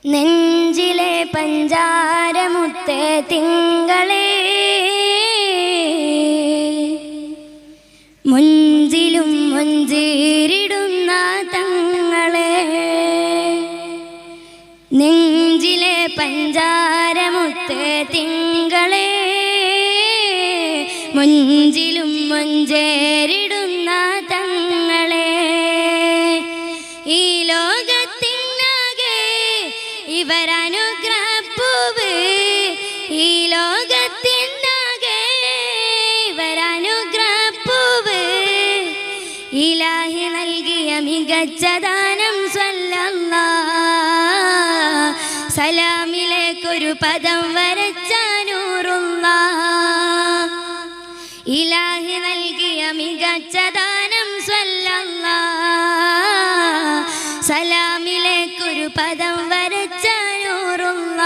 നെഞ്ചിലെ പഞ്ചാരമുത്തേ തിങ്കളേ മുഞ്ചിലും മുഞ്ചേരിടുന്ന തങ്ങളെ നെഞ്ചിലെ പഞ്ചാരമുത്തേ തിങ്കളെ മുഞ്ചിലും മുഞ്ചേരിടുന്ന തങ്ങളെ ഈ ലോകത്തിനാകെ ഇവരനുഗ്രഹപ്പൂവ് ഈ ലോകത്തിനാകെ ഇവരനുഗ്രഹപ്പൂവ് ഇലാഹി നൽകിയ മികച്ച ദാനം സ്വല്ലല്ലാഹ് സലാമിലേക്കൊരു പദം വരച്ച നൂറുല്ലാഹ് ഇലാഹി നൽകിയ മികച്ച ദാനം സ്വല്ലല്ലാഹ് സലാമിലേക്കൊരു പദം വരച്ച നൂറുല്ലാഹ്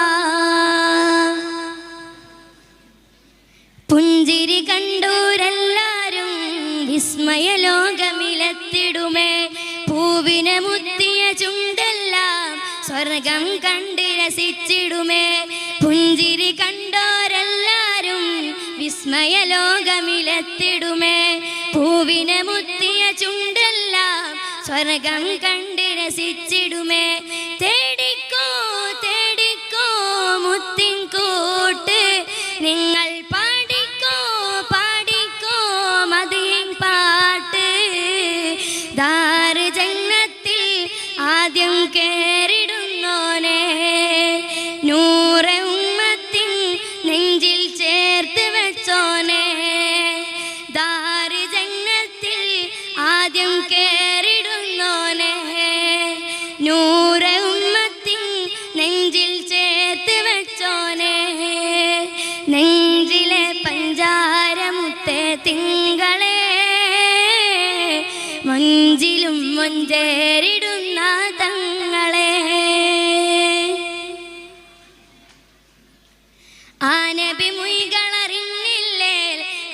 പുഞ്ചിരി കണ്ടൂരെല്ലാരും വിസ്മയ ലോകമിലെത്തിടുമേ പൂവിനെ മുത്തിയ ചുണ്ടെല്ലാം സ്വർഗം കണ്ട് രസിച്ചിടുമേ പുഞ്ചിരി കണ്ടോരെല്ലാരും വിസ്മയ ലോകമിലെത്തിടുമേ പൂവിനെ മുത്തിയ ചുണ്ടെല്ലാം സ്വർഗം കണ്ട് രസിച്ചിടുമേ തേടിക്കോ തേടിക്കോ മുത്തിൻ കൂട്ട് നിങ്ങൾ പാടിക്കോ പാടിക്കോ മദീൻ പാട്ട് ദാറ് ജന്നത്തിൽ ആദ്യം കേറിടുന്നോനെ നൂറെ ഉമ്മത്തിൻ നെഞ്ചിൽ ചേർത്ത് വെച്ചോനെ ദാറ് ജന്നത്തിൽ ആദ്യം കേറിടുന്നോനെ നൂറെ ഉമ്മത്തിൻ നെഞ്ചിൽ ചേർത്ത് വെച്ചോനെ നെഞ്ചിലെ പഞ്ചാരമുത്തേ തിങ്കളെ മഞ്ചിലും മഞ്ചേരിടുന്ന തങ്ങളെ ആനബി മുയ്കളറിഞ്ഞില്ലേ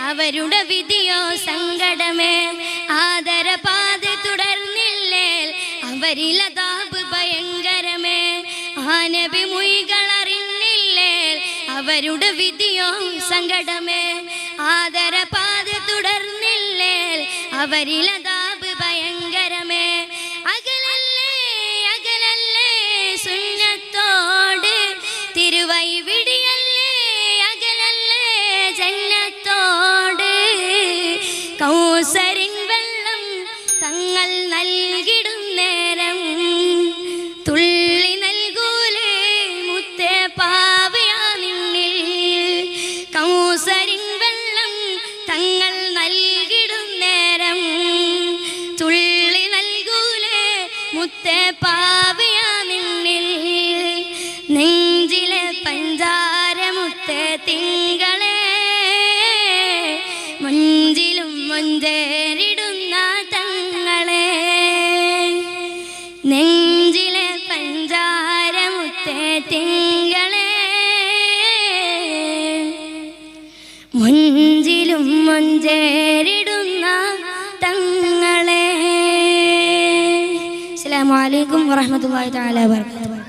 അവരുടെ വിധിയോ സങ്കടമേ ആദരപാത തുടർന്നില്ലേ അവരിലതാപ് ഭയങ്കരമേ ആനബി മുയ്കളറിഞ്ഞില്ലേ അവരുടെ വിധിയോ സങ്കടമേ ആദരപാത തുടർന്നില്ലേ അവരിലതാപ് ഭയങ്കരമേ അകലല്ലേ അകലല്ലേ സുന്നത്തോട് തിരുവൈവിടിയല്ലേ അകലല്ലേ ജന്നത്തോട് കൗസരിൻ വെള്ളം തങ്ങൾ നൽകിടും നേരം തുള്ളി നൽകൂലേ മുത്തേ പാവയാ നിന്നിൽ കൗസരിൻ വെള്ളം തങ്ങൾ നൽകിടും നേരം തുള്ളി നൽകൂലേ മുത്തേ പാവയാ നിന്നിൽ നെഞ്ചിലെ പഞ്ചാരമുത്തേ തിങ്കളെ മുഞ്ചിലും മുഞ്ചേരിടുന്ന തങ്ങളെ നെഞ്ചിലെ പഞ്ചാരമുത്തേ തിങ്കളെ മുഞ്ചിലും മുഞ്ചേരിടുന്ന തങ്ങളെ. അസ്സലാമു അലൈക്കും വറഹ്മത്തുള്ളാഹി തആല വബറകാതുഹു.